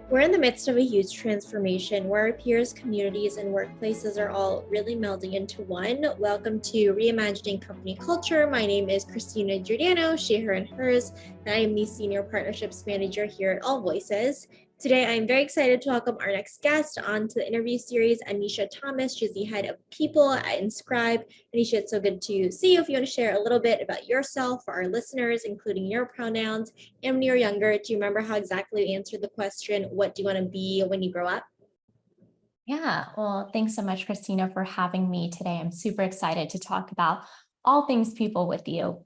We're in the midst of a huge transformation where our peers, communities, and workplaces are all really melding into one. Welcome to Reimagining Company Culture. My name is Christina Giordano, she, her, and hers, and I am the Senior Partnerships Manager here at AllVoices. Today, I'm very excited to welcome our next guest onto the interview series, Anisha Thomas. She's the head of people at Inscribe. Anisha, it's so good to see you. If you want to share a little bit about yourself for our listeners, including your pronouns, and when you were younger, do you remember how exactly you answered the question, what do you want to be when you grow up? Yeah, well, thanks so much, Christina, for having me today. I'm super excited to talk about all things people with you.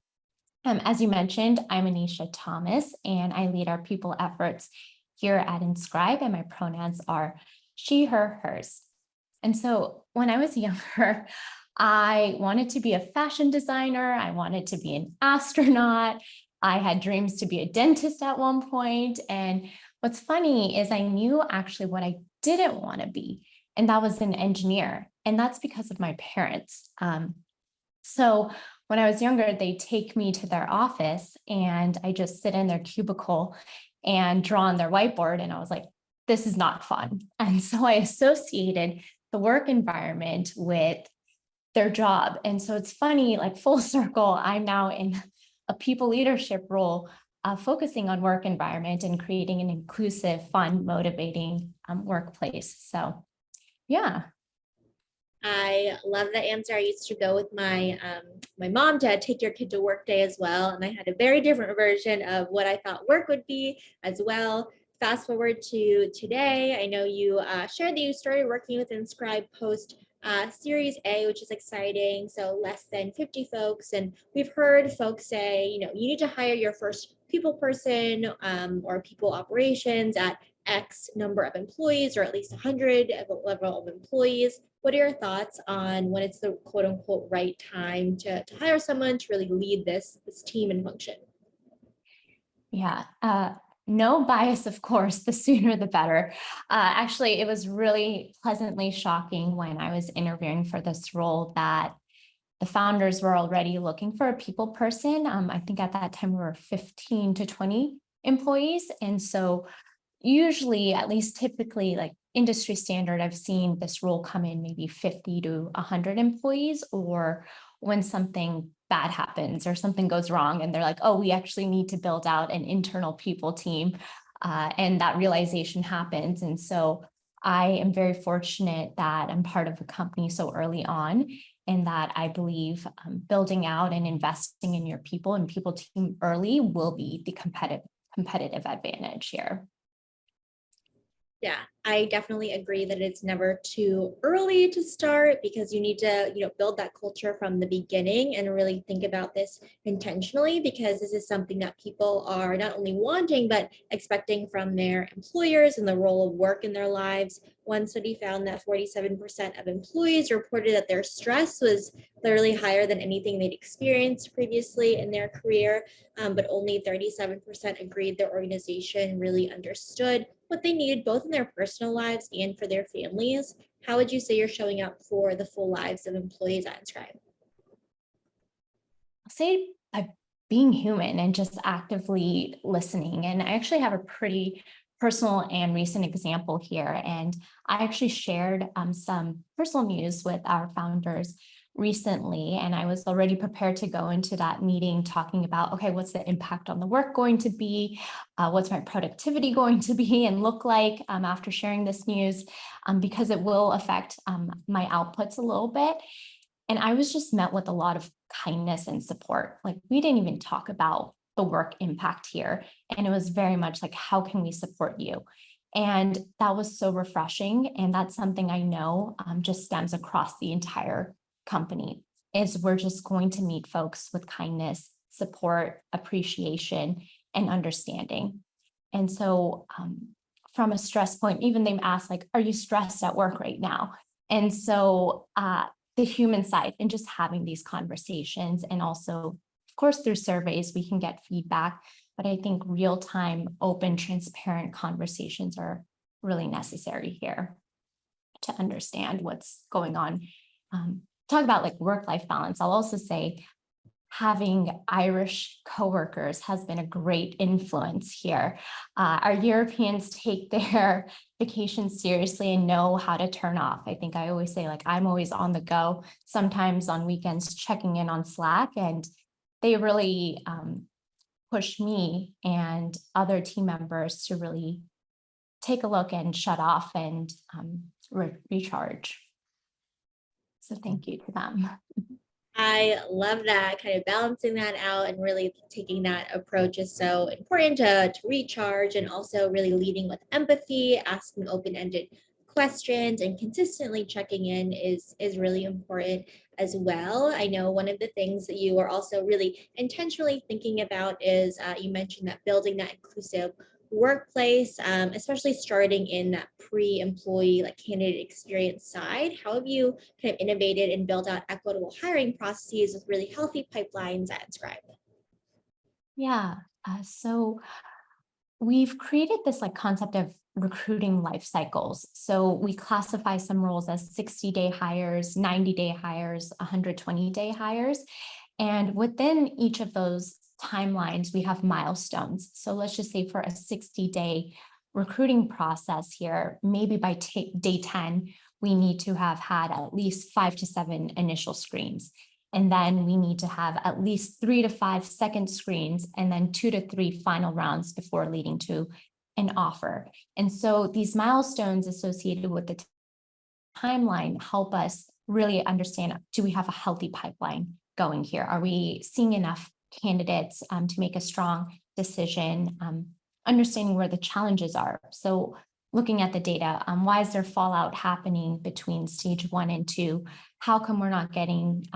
As you mentioned, I'm Anisha Thomas, and I lead our people efforts here at Inscribe, and my pronouns are she, her, hers. And so when I was younger, I wanted to be a fashion designer. I wanted to be an astronaut. I had dreams to be a dentist at one point. And what's funny is I knew actually what I didn't want to be, and that was an engineer. And that's because of my parents. So when I was younger, they take me to their office and I just sit in their cubicle and draw on their whiteboard. And I was like, this is not fun. And so I associated the work environment with their job. And so it's funny, like full circle, I'm now in a people leadership role, focusing on work environment and creating an inclusive, fun, motivating workplace. So yeah. I love that answer. I used to go with my mom to take your kid to work day as well, and I had a very different version of what I thought work would be as well. Fast forward to today, I know you shared that you started working with Inscribe post Series A, which is exciting. So less than 50 folks, and we've heard folks say, you need to hire your first people person or people operations at X number of employees, or at least 100 level of employees. What are your thoughts on when it's the quote unquote right time to hire someone to really lead this team and function? Yeah, no bias, of course, the sooner the better. Actually, it was really pleasantly shocking when I was interviewing for this role that the founders were already looking for a people person. I think at that time we were 15 to 20 employees. And so usually, at least typically, like industry standard, I've seen this role come in maybe 50 to 100 employees, or when something bad happens or something goes wrong and they're like, oh, we actually need to build out an internal people team. And that realization happens. And so I am very fortunate that I'm part of a company so early on, and that I believe building out and investing in your people and people team early will be the competitive advantage here. Yeah, I definitely agree that it's never too early to start, because you need to, build that culture from the beginning and really think about this intentionally, because this is something that people are not only wanting but expecting from their employers and the role of work in their lives. One study found that 47% of employees reported that their stress was clearly higher than anything they'd experienced previously in their career, but only 37% agreed their organization really understood what they needed both in their personal lives and for their families. How would you say you're showing up for the full lives of employees at Inscribe? I'll say by being human and just actively listening. And I actually have a pretty personal and recent example here. And I actually shared some personal news with our founders recently. And I was already prepared to go into that meeting talking about, okay, what's the impact on the work going to be? What's my productivity going to be and look like after sharing this news? Because it will affect my outputs a little bit. And I was just met with a lot of kindness and support. Like, we didn't even talk about the work impact here. And it was very much like, how can we support you? And that was so refreshing. And that's something I know just stems across the entire company, is we're just going to meet folks with kindness, support, appreciation, and understanding. And so from a stress point, even they ask, like, are you stressed at work right now? And so the human side and just having these conversations, and also, of course, through surveys, we can get feedback. But I think real-time, open, transparent conversations are really necessary here to understand what's going on. Talk about like work-life balance. I'll also say having Irish coworkers has been a great influence here. Our Europeans take their vacations seriously and know how to turn off. I think I always say, like, I'm always on the go, sometimes on weekends checking in on Slack, and they really push me and other team members to really take a look and shut off and recharge. So thank you to them. I love that, kind of balancing that out and really taking that approach is so important to recharge, and also really leading with empathy, asking open-ended questions and consistently checking in is really important as well. I know one of the things that you are also really intentionally thinking about is you mentioned that building that inclusive workplace, especially starting in that pre-employee like candidate experience side. How have you kind of innovated and built out equitable hiring processes with really healthy pipelines at Inscribe? Yeah. So we've created this like concept of recruiting life cycles. So we classify some roles as 60-day hires, 90-day hires, 120-day hires. And within each of those timelines, we have milestones. So let's just say for a 60-day recruiting process here, maybe by day 10, we need to have had at least 5 to 7 initial screens. And then we need to have at least 3 to 5 second screens, and then 2 to 3 final rounds before leading to an offer. And so these milestones associated with the timeline help us really understand, do we have a healthy pipeline going here? Are we seeing enough candidates to make a strong decision, understanding where the challenges are? So looking at the data, why is there fallout happening between stage 1 and 2? How come we're not getting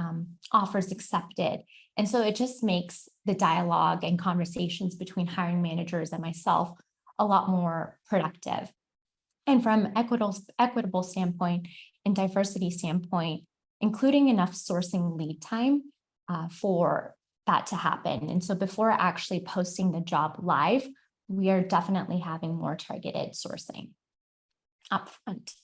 offers accepted? And so it just makes the dialogue and conversations between hiring managers and myself a lot more productive. And from equitable standpoint and diversity standpoint, including enough sourcing lead time for that to happen. And so before actually posting the job live, we are definitely having more targeted sourcing upfront.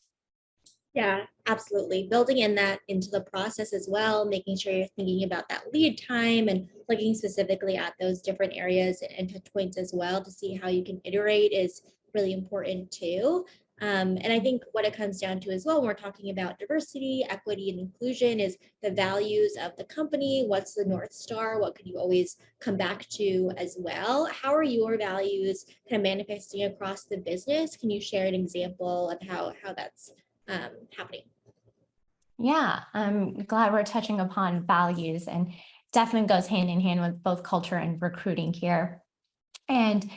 Yeah, absolutely. Building in that into the process as well, making sure you're thinking about that lead time and looking specifically at those different areas and touch points as well to see how you can iterate is really important too. And I think what it comes down to as well when we're talking about diversity, equity, and inclusion is the values of the company. What's the North Star? What could you always come back to as well? How are your values kind of manifesting across the business? Can you share an example of how that's happening? Yeah, I'm glad we're touching upon values, and definitely goes hand in hand with both culture and recruiting here. And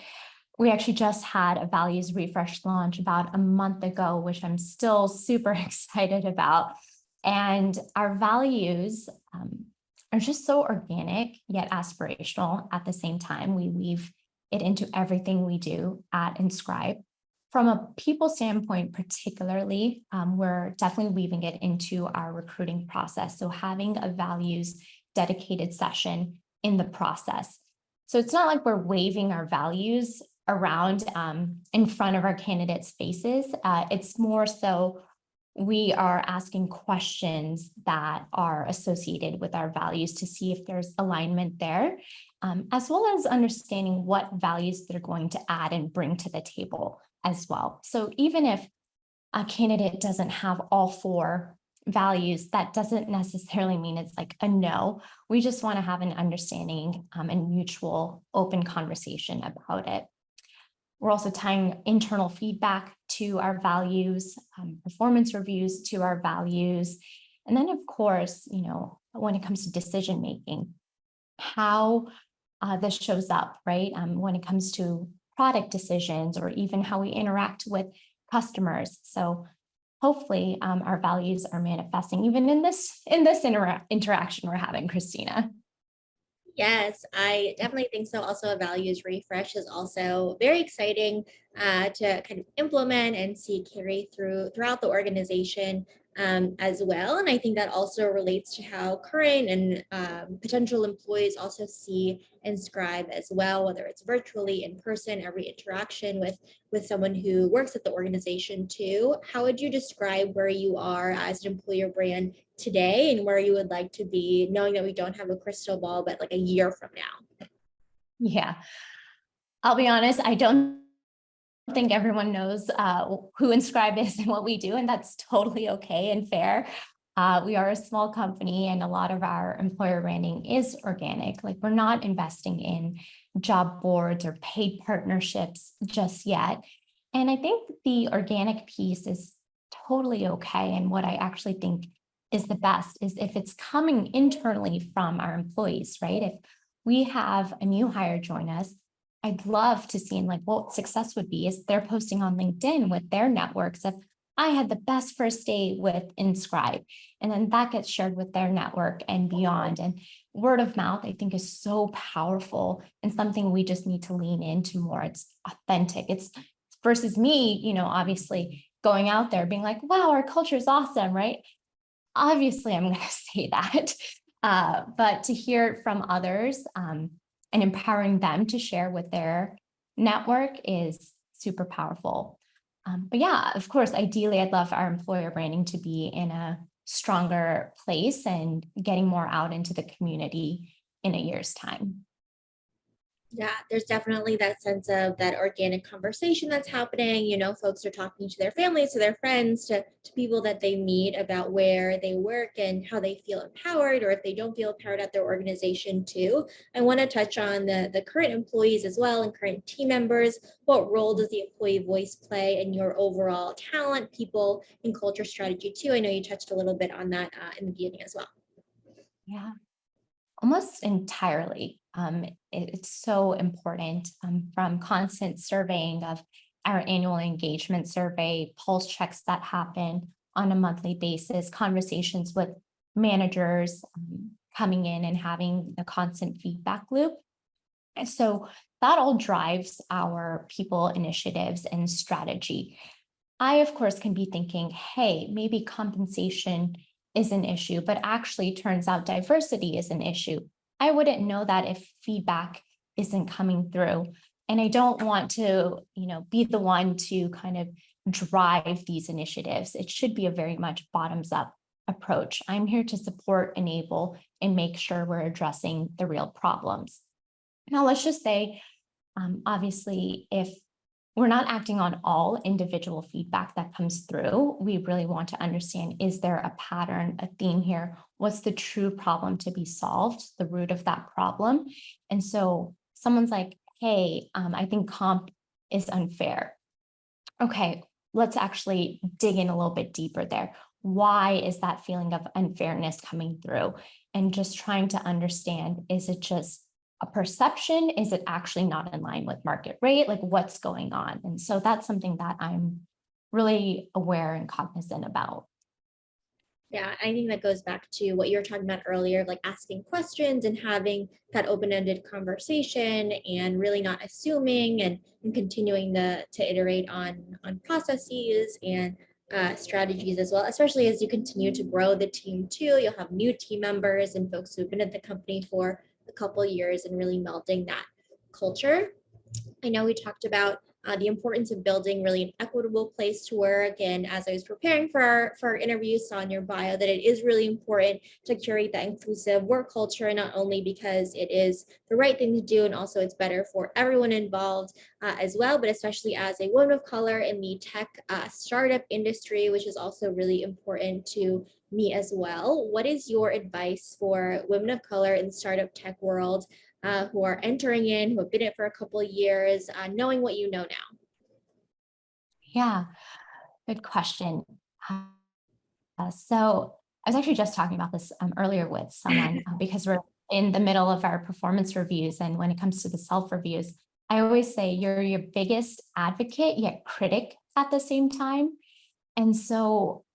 we actually just had a values refresh launch about a month ago, which I'm still super excited about. And our values are just so organic yet aspirational at the same time. We weave it into everything we do at Inscribe. From a people standpoint, particularly, we're definitely weaving it into our recruiting process. So having a values dedicated session in the process. So it's not like we're waving our values around in front of our candidates' faces. It's more so we are asking questions that are associated with our values to see if there's alignment there, as well as understanding what values they're going to add and bring to the table as well. So even if a candidate doesn't have all 4 values, that doesn't necessarily mean it's like a no. We just want to have an understanding and mutual open conversation about it. We're also tying internal feedback to our values, performance reviews to our values. And then, of course, when it comes to decision making, how this shows up, right? When it comes to product decisions or even how we interact with customers. So hopefully our values are manifesting even in this interaction we're having, Christina. Yes, I definitely think so. Also, a values refresh is also very exciting to kind of implement and see carry throughout the organization. as well. And I think that also relates to how current and potential employees also see Inscribe as well, whether it's virtually, in person, every interaction with someone who works at the organization too. How would you describe where you are as an employer brand today and where you would like to be, knowing that we don't have a crystal ball, but like a year from now? Yeah, I'll be honest, I don't think everyone knows who Inscribe is and what we do, and that's totally okay and fair. We are a small company and a lot of our employer branding is organic. Like, we're not investing in job boards or paid partnerships just yet. And I think the organic piece is totally okay. And what I actually think is the best is if it's coming internally from our employees, right? If we have a new hire join us, I'd love to see, and like what success would be is they're posting on LinkedIn with their networks of, I had the best first day with Inscribe. And then that gets shared with their network and beyond. And word of mouth, I think, is so powerful and something we just need to lean into more. It's authentic. It's versus me, obviously going out there being like, wow, our culture is awesome, right? Obviously, I'm going to say that. But to hear it from others and empowering them to share with their network is super powerful. But yeah, of course, ideally, I'd love our employer branding to be in a stronger place and getting more out into the community in a year's time. Yeah, there's definitely that sense of that organic conversation that's happening. Folks are talking to their families, to their friends, to people that they meet about where they work and how they feel empowered, or if they don't feel empowered at their organization too. I want to touch on the current employees as well and current team members. What role does the employee voice play in your overall talent, people, and culture strategy too? I know you touched a little bit on that in the beginning as well. Yeah, almost entirely. It's so important from constant surveying of our annual engagement survey, pulse checks that happen on a monthly basis, conversations with managers coming in and having the constant feedback loop. And so that all drives our people initiatives and strategy. I, of course, can be thinking, hey, maybe compensation is an issue, but actually turns out diversity is an issue. I wouldn't know that if feedback isn't coming through. And I don't want to, be the one to kind of drive these initiatives. It should be a very much bottoms up approach. I'm here to support, enable, and make sure we're addressing the real problems. Now, let's just say, obviously, if we're not acting on all individual feedback that comes through, we really want to understand, is there a pattern, a theme here? What's the true problem to be solved, the root of that problem? And so someone's like, hey, I think comp is unfair. Okay, let's actually dig in a little bit deeper there. Why is that feeling of unfairness coming through? And just trying to understand, is it just a perception? Is it actually not in line with market rate? Like, what's going on? And so that's something that I'm really aware and cognizant about. Yeah, I think that goes back to what you were talking about earlier, like asking questions and having that open-ended conversation and really not assuming and continuing to iterate on processes and strategies as well, especially as you continue to grow the team too. You'll have new team members and folks who've been at the company for a couple of years and really melding that culture. I know we talked about the importance of building really an equitable place to work. And as I was preparing for our interview, saw in your bio that it is really important to curate that inclusive work culture, not only because it is the right thing to do, and also it's better for everyone involved as well, but especially as a woman of color in the tech startup industry, which is also really important to me as well. What is your advice for women of color in the startup tech world who are entering in, who have been in it for a couple of years, knowing what you know now? Yeah, good question. So I was actually just talking about this earlier with someone because we're in the middle of our performance reviews. And when it comes to the self reviews, I always say you're your biggest advocate, yet critic at the same time. And so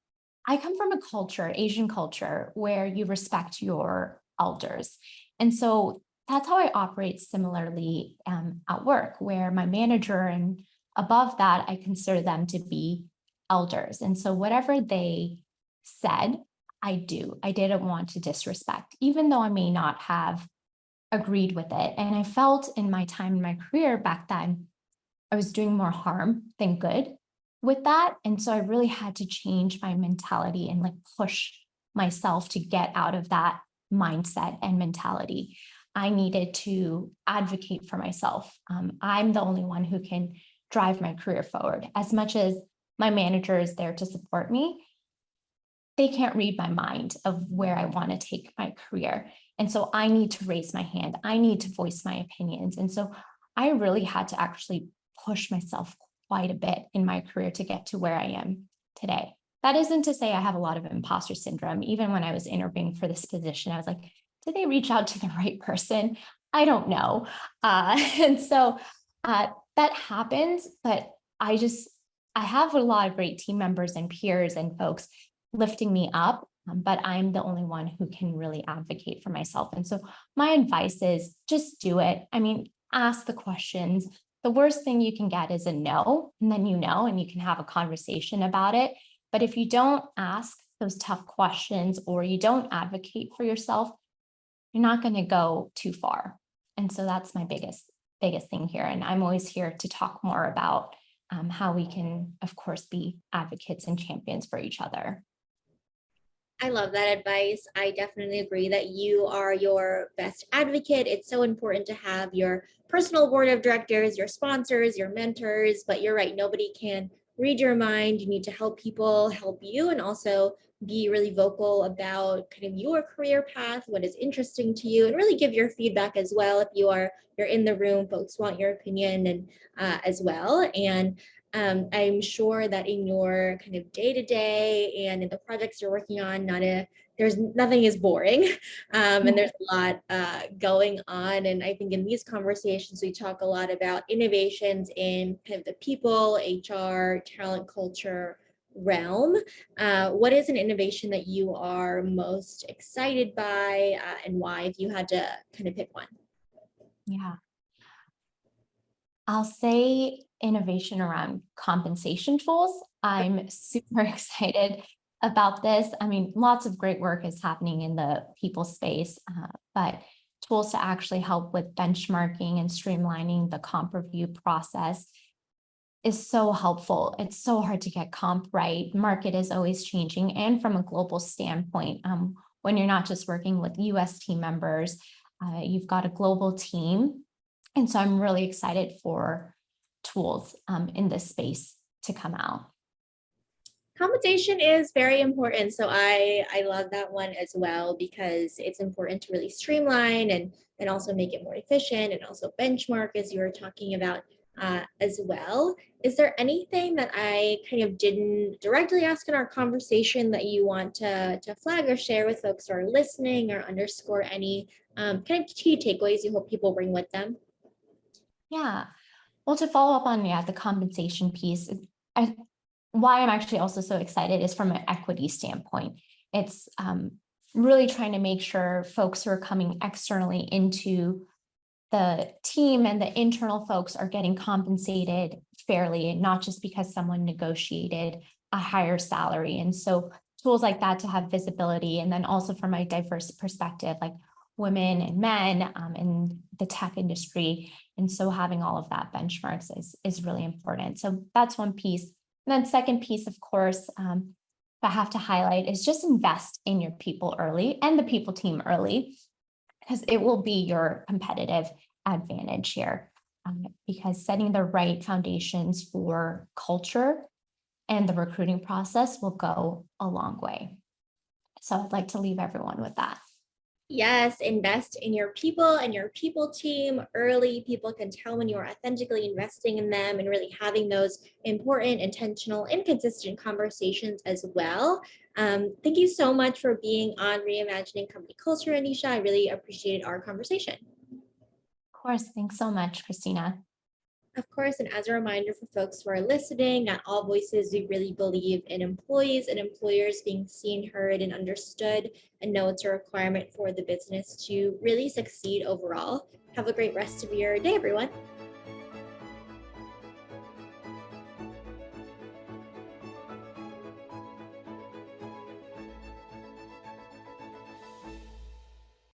I come from a culture, Asian culture, where you respect your elders. And so that's how I operate similarly at work, where my manager and above that, I consider them to be elders. And so whatever they said, I do. I didn't want to disrespect, even though I may not have agreed with it. And I felt in my time in my career back then, I was doing more harm than good with that. And so I really had to change my mentality and like push myself to get out of that mindset and mentality. I needed to advocate for myself. I'm the only one who can drive my career forward. As much as my manager is there to support me, they can't read my mind of where I want to take my career. And so I need to raise my hand. I need to voice my opinions. And so I really had to actually push myself quite a bit in my career to get to where I am today. That isn't to say I have a lot of imposter syndrome. Even when I was interviewing for this position, I was like, did they reach out to the right person? I don't know. And so that happens, but I have a lot of great team members and peers and folks lifting me up, but I'm the only one who can really advocate for myself. And so my advice is just do it. I mean, ask the questions. The worst thing you can get is a no, and then you know, and you can have a conversation about it. But if you don't ask those tough questions or you don't advocate for yourself, you're not going to go too far. And so that's my biggest thing here. And I'm always here to talk more about how we can, of course, be advocates and champions for each other. I love that advice. I definitely agree that you are your best advocate. It's so important to have your personal board of directors, your sponsors, your mentors, but you're right, nobody can read your mind. You need to help people help you, and also be really vocal about kind of your career path, what is interesting to you, and really give your feedback as well. If you're in the room, folks want your opinion and as well. And I'm sure that in your kind of day-to-day and in the projects you're working on, there's nothing is boring, and there's a lot going on. And I think in these conversations, we talk a lot about innovations in kind of the people, HR, talent culture realm. What is an innovation that you are most excited by, and why, if you had to kind of pick one? Yeah. I'll say innovation around compensation tools. I'm super excited about this. I mean, lots of great work is happening in the people space, but tools to actually help with benchmarking and streamlining the comp review process is so helpful. It's so hard to get comp right. Market is always changing. And from a global standpoint, when you're not just working with US team members, you've got a global team. And so I'm really excited for tools in this space to come out. Compensation is very important. So I love that one as well, because it's important to really streamline and also make it more efficient, and also benchmark, as you were talking about as well. Is there anything that I kind of didn't directly ask in our conversation that you want to flag or share with folks who are listening, or underscore any kind of key takeaways you hope people bring with them? Yeah. Well, to follow up on the compensation piece, I, why I'm actually also so excited is from an equity standpoint. It's really trying to make sure folks who are coming externally into the team and the internal folks are getting compensated fairly, and not just because someone negotiated a higher salary. And so tools like that to have visibility, and then also from a diverse perspective, like women and men in the tech industry. And so having all of that benchmarks is really important. So that's one piece. And then second piece, of course, I have to highlight is just invest in your people early and the people team early, because it will be your competitive advantage here. Because setting the right foundations for culture and the recruiting process will go a long way. So I'd like to leave everyone with that. Yes, invest in your people and your people team early. People can tell when you are authentically investing in them, and really having those important, intentional, and consistent conversations as well. Thank you so much for being on Reimagining Company Culture, Anisha. I really appreciated our conversation. Of course, thanks so much, Christina. Of course, and as a reminder for folks who are listening, at AllVoices, we really believe in employees and employers being seen, heard, and understood, and know it's a requirement for the business to really succeed overall. Have a great rest of your day, everyone.